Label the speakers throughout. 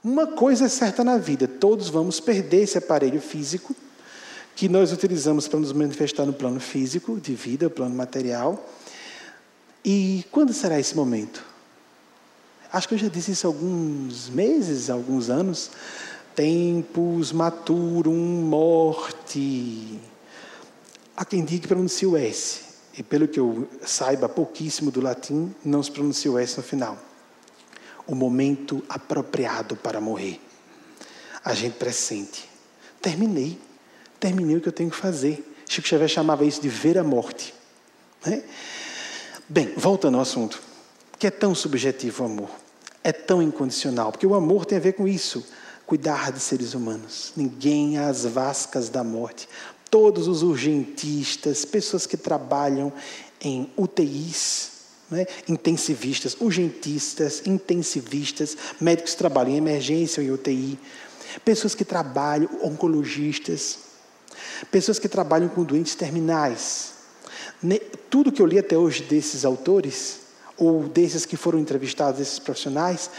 Speaker 1: Uma coisa é certa na vida: todos vamos perder esse aparelho físico que nós utilizamos para nos manifestar no plano físico de vida, o plano material. E quando será esse momento? Acho que eu já disse isso há alguns meses, há alguns anos. Tempus maturum morte. Há quem diga que pronuncia o S. E pelo que eu saiba pouquíssimo do latim, não se pronuncia o S no final. O momento apropriado para morrer. A gente pressente. Terminei o que eu tenho que fazer. Chico Xavier chamava isso de ver a morte. Né? Bem, voltando ao assunto. Que é tão subjetivo o amor. É tão incondicional. Porque o amor tem a ver com isso. Cuidar de seres humanos. Ninguém às vascas da morte. Todos os urgentistas, pessoas que trabalham em UTIs, né? Intensivistas, urgentistas, intensivistas, médicos que trabalham em emergência ou em UTI, pessoas que trabalham, oncologistas, pessoas que trabalham com doentes terminais. Tudo que eu li até hoje desses autores, ou desses que foram entrevistados, desses profissionais,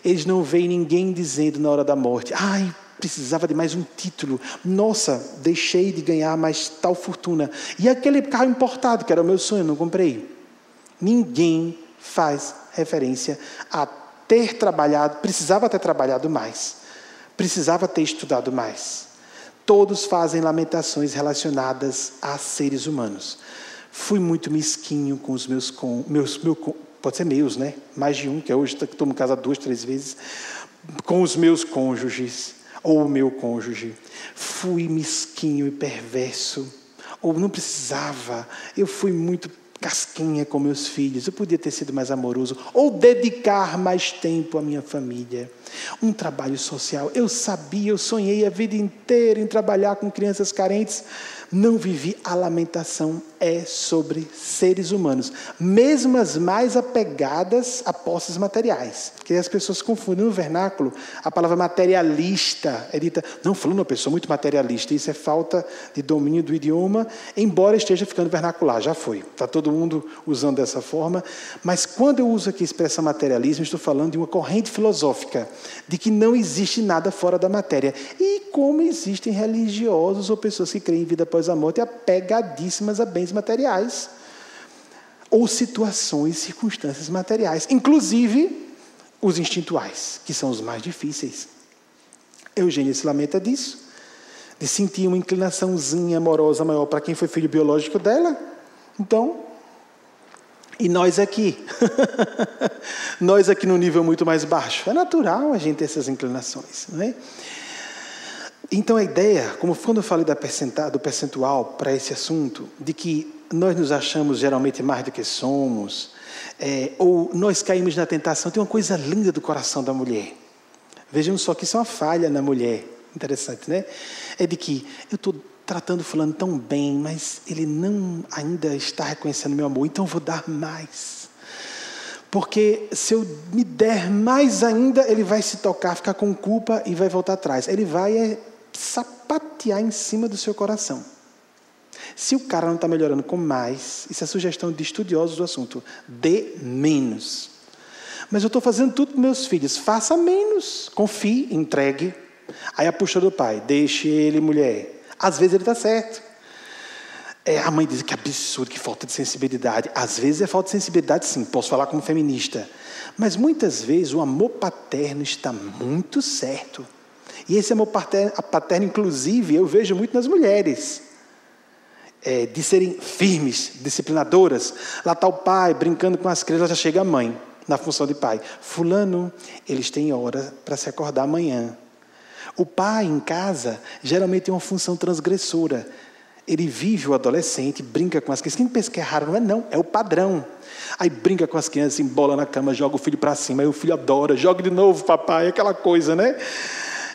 Speaker 1: eles não veem ninguém dizendo na hora da morte: ai, precisava de mais um título. Nossa, deixei de ganhar mais tal fortuna. E aquele carro importado, que era o meu sonho, não comprei. Ninguém faz referência a ter trabalhado, precisava ter trabalhado mais. Precisava ter estudado mais. Todos fazem lamentações relacionadas a seres humanos. Fui muito mesquinho com os meus pode ser meus, né? Mais de um, que hoje estou em casa 2, 3 vezes, com os meus cônjuges, ou o meu cônjuge. Fui mesquinho e perverso, ou não precisava. Eu fui muito casquinha com meus filhos, eu podia ter sido mais amoroso, ou dedicar mais tempo à minha família. Um trabalho social, eu sabia, eu sonhei a vida inteira em trabalhar com crianças carentes. Não vivi. A lamentação é sobre seres humanos, mesmo as mais apegadas a posses materiais, porque as pessoas confundem no vernáculo a palavra materialista, é dita, não, falando uma pessoa muito materialista, isso é falta de domínio do idioma, embora esteja ficando vernacular, já foi, está todo mundo usando dessa forma, mas quando eu uso aqui a expressão materialismo, estou falando de uma corrente filosófica, de que não existe nada fora da matéria, e como existem religiosos ou pessoas que creem em vida após a morte apegadíssimas a bens materiais ou situações, circunstâncias materiais, inclusive os instintuais, que são os mais difíceis. Eugênia se lamenta disso, de sentir uma inclinaçãozinha amorosa maior para quem foi filho biológico dela. Então, e nós aqui, nós aqui num nível muito mais baixo, é natural a gente ter essas inclinações, não é? Então a ideia, como quando eu falei do percentual para esse assunto, de que nós nos achamos geralmente mais do que somos, ou nós caímos na tentação, tem uma coisa linda do coração da mulher. Vejam só que isso é uma falha na mulher, interessante, né? É de que eu estou tratando fulano tão bem, mas ele não ainda está reconhecendo meu amor, então eu vou dar mais. Porque se eu me der mais ainda, ele vai se tocar, ficar com culpa e vai voltar atrás. Ele vai sapatear em cima do seu coração. Se o cara não está melhorando com mais, isso é sugestão de estudiosos do assunto, dê menos. Mas eu estou fazendo tudo para meus filhos, faça menos, confie, entregue. Aí a postura do pai, deixe ele, mulher. Às vezes ele está certo. A mãe diz que absurdo, que falta de sensibilidade. Às vezes é falta de sensibilidade, sim, posso falar como feminista. Mas muitas vezes o amor paterno está muito certo. E esse amor paterno, inclusive, eu vejo muito nas mulheres. De serem firmes, disciplinadoras. Lá está o pai brincando com as crianças, já chega a mãe, na função de pai. Fulano, eles têm hora para se acordar amanhã. O pai, em casa, geralmente tem uma função transgressora. Ele vive o adolescente, brinca com as crianças. Quem pensa que é raro? Não, é o padrão. Aí brinca com as crianças, embola na cama, joga o filho para cima. Aí o filho adora, joga de novo, papai, aquela coisa, né?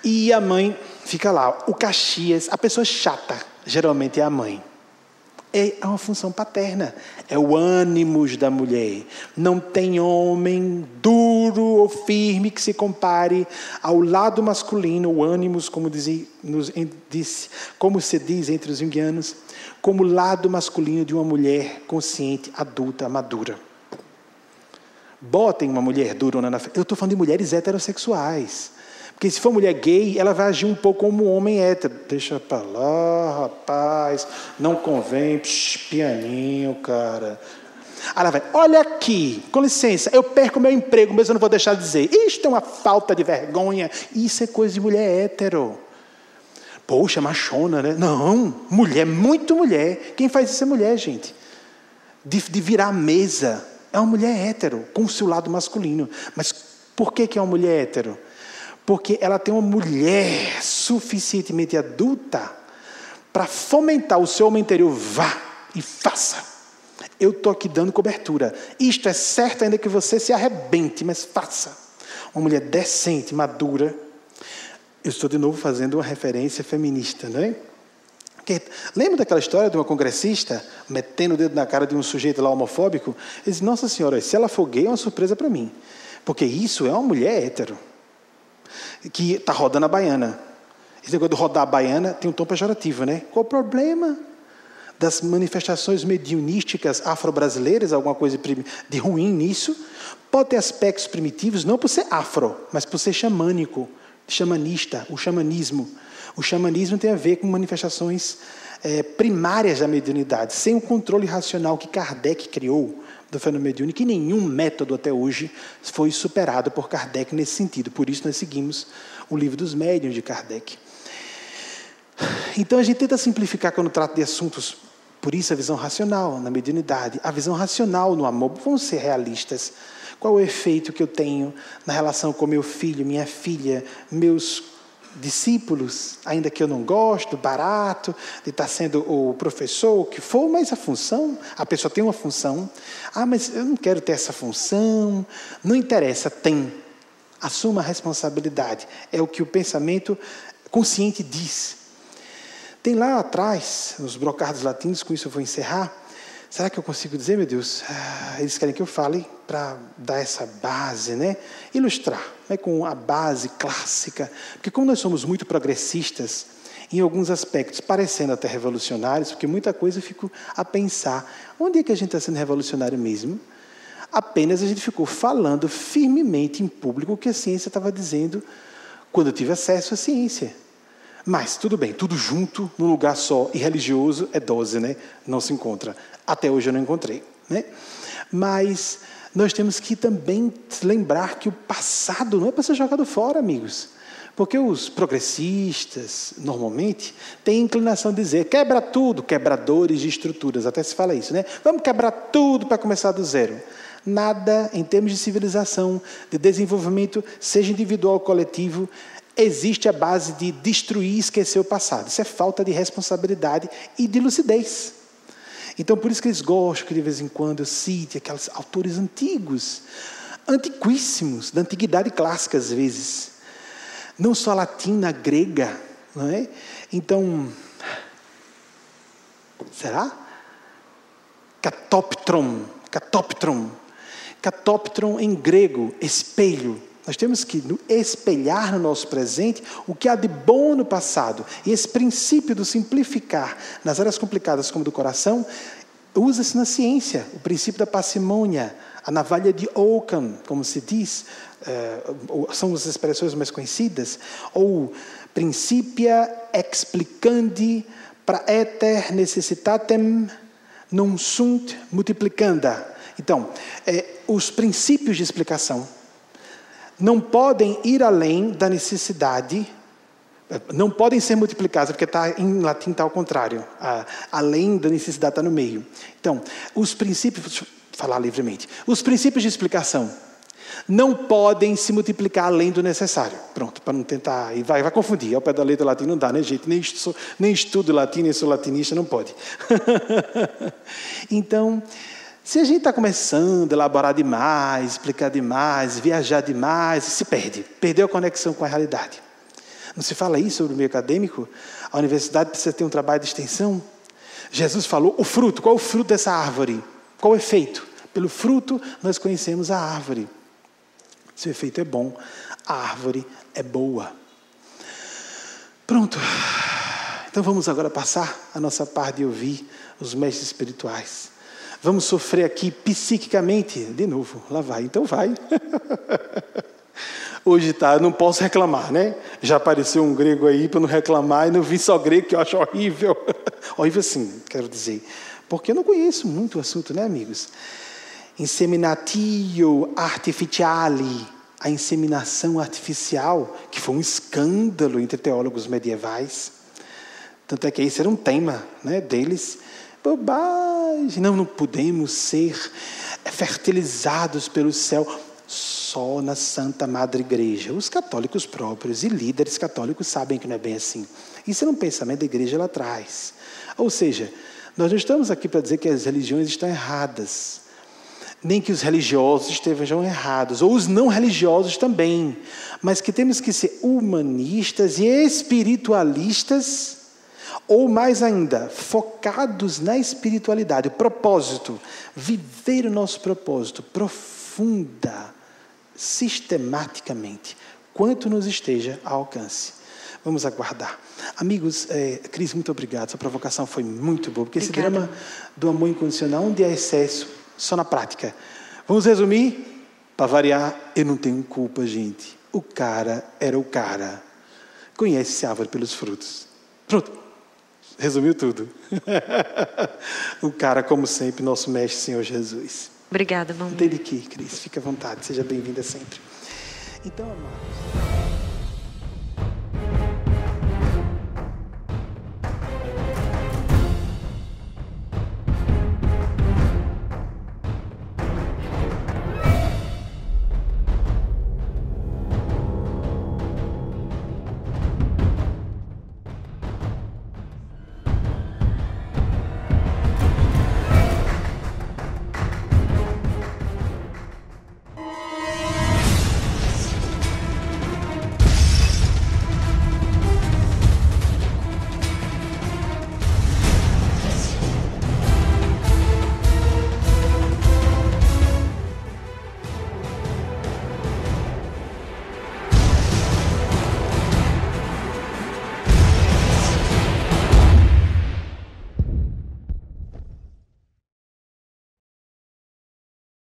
Speaker 1: E a mãe fica lá. O Caxias, a pessoa chata, geralmente é a mãe. É uma função paterna. É o ânimos da mulher. Não tem homem duro ou firme que se compare ao lado masculino, o ânimos, como se diz entre os junguianos, como lado masculino de uma mulher consciente, adulta, madura. Botem uma mulher durona na frente. Eu estou falando de mulheres heterossexuais. Porque se for mulher gay, ela vai agir um pouco como um homem hétero. Deixa pra lá, rapaz, não convém, pianinho, cara. Aí ela vai, olha aqui, com licença, eu perco meu emprego, mas eu não vou deixar de dizer. Isto é uma falta de vergonha. Isso é coisa de mulher hétero. Poxa, machona, né? Não, mulher, muito mulher. Quem faz isso é mulher, gente. De virar a mesa. É uma mulher hétero, com o seu lado masculino. Mas por que é uma mulher hétero? Porque ela tem uma mulher suficientemente adulta para fomentar o seu homem interior. Vá e faça. Eu estou aqui dando cobertura. Isto é certo ainda que você se arrebente, mas faça. Uma mulher decente, madura. Eu estou de novo fazendo uma referência feminista, não é? Porque, lembra daquela história de uma congressista metendo o dedo na cara de um sujeito lá homofóbico? Ele disse, nossa senhora, se ela for gay é uma surpresa para mim. Porque isso é uma mulher hétero. Que está rodando a baiana. Esse negócio de rodar a baiana tem um tom pejorativo, né? Qual o problema das manifestações mediunísticas afro-brasileiras? Alguma coisa de ruim nisso? Pode ter aspectos primitivos, não por ser afro, mas por ser xamânico, xamanista, o xamanismo. O xamanismo tem a ver com manifestações primárias da mediunidade, sem o controle racional que Kardec criou do fenômeno mediúnico, e nenhum método até hoje foi superado por Kardec nesse sentido. Por isso nós seguimos o livro dos médiuns de Kardec. Então a gente tenta simplificar quando trata de assuntos, por isso a visão racional na mediunidade, a visão racional no amor. Vamos ser realistas. Qual o efeito que eu tenho na relação com meu filho, minha filha, meus discípulos, ainda que eu não gosto, barato, de estar sendo o professor, o que for, mas a função, a pessoa tem uma função. Ah, mas eu não quero ter essa função. Não interessa, tem. Assuma a responsabilidade. É o que o pensamento consciente diz. Tem lá atrás, nos brocados latinos, com isso eu vou encerrar. Será que eu consigo dizer, meu Deus? Eles querem que eu fale para dar essa base, né? Ilustrar, né? Com a base clássica. Porque como nós somos muito progressistas, em alguns aspectos, parecendo até revolucionários, porque muita coisa eu fico a pensar, onde é que a gente está sendo revolucionário mesmo? Apenas a gente ficou falando firmemente em público o que a ciência estava dizendo quando eu tive acesso à ciência. Mas, tudo bem, tudo junto, num lugar só, e religioso, é dose, né? Não se encontra. Até hoje eu não encontrei, né? Mas nós temos que também lembrar que o passado não é para ser jogado fora, amigos. Porque os progressistas, normalmente, têm a inclinação de dizer, quebra tudo, quebradores de estruturas, até se fala isso, né? Vamos quebrar tudo para começar do zero. Nada, em termos de civilização, de desenvolvimento, seja individual ou coletivo, existe a base de destruir e esquecer o passado. Isso é falta de responsabilidade e de lucidez. Então, por isso que eles gostam que de vez em quando eu cite aqueles autores antigos, antiquíssimos, da antiguidade clássica às vezes. Não só latina, grega, não é? Então, será? Katoptron. Katoptron em grego, espelho. Nós temos que espelhar no nosso presente o que há de bom no passado. E esse princípio do simplificar nas áreas complicadas como do coração, usa-se na ciência. O princípio da parcimônia, a navalha de Ockham, como se diz, são as expressões mais conhecidas, ou principia explicandi praeter necessitatem non sunt multiplicanda. Então, os princípios de explicação não podem ir além da necessidade, não podem ser multiplicados, porque em latim está ao contrário, além da necessidade está no meio. Então, os princípios, vou falar livremente, os princípios de explicação não podem se multiplicar além do necessário. Pronto, para não tentar, e vai confundir, ao pé da letra latim não dá, né, gente? Nem estudo latim, nem sou latinista, não pode. Então, se a gente está começando a elaborar demais, explicar demais, viajar demais, se perde. Perdeu a conexão com a realidade. Não se fala isso sobre o meio acadêmico? A universidade precisa ter um trabalho de extensão. Jesus falou, o fruto, qual é o fruto dessa árvore? Qual o efeito? Pelo fruto nós conhecemos a árvore. Se o efeito é bom, a árvore é boa. Pronto. Então vamos agora passar a nossa parte de ouvir os mestres espirituais. Vamos sofrer aqui psiquicamente? De novo, lá vai, então vai. Hoje tá, eu não posso reclamar, né? Já apareceu um grego aí para não reclamar e não vi só grego que eu acho horrível. Horrível sim, quero dizer. Porque eu não conheço muito o assunto, né, amigos? Inseminatio artificiale, a inseminação artificial, que foi um escândalo entre teólogos medievais. Tanto é que esse era um tema, né, deles. Bobagem, não podemos ser fertilizados pelo céu só na Santa Madre Igreja. Os católicos próprios e líderes católicos sabem que não é bem assim. Isso é um pensamento da igreja lá atrás. Ou seja, nós não estamos aqui para dizer que as religiões estão erradas, nem que os religiosos estejam errados, ou os não religiosos também, mas que temos que ser humanistas e espiritualistas, ou mais ainda, focados na espiritualidade, o propósito, viver o nosso propósito profunda, sistematicamente, quanto nos esteja ao alcance. Vamos aguardar. Amigos, Cris, muito obrigado, sua provocação foi muito boa, porque esse drama do amor incondicional, onde há excesso, só na prática. Vamos resumir? Para variar, eu não tenho culpa, gente. O cara era o cara. Conhece-se a árvore pelos frutos. Pronto. Resumiu tudo. O cara, como sempre, nosso mestre, Senhor Jesus.
Speaker 2: Obrigada, mamãe.
Speaker 1: Não tem de que, Cris. Fique à vontade. Seja bem-vinda sempre. Então, amados...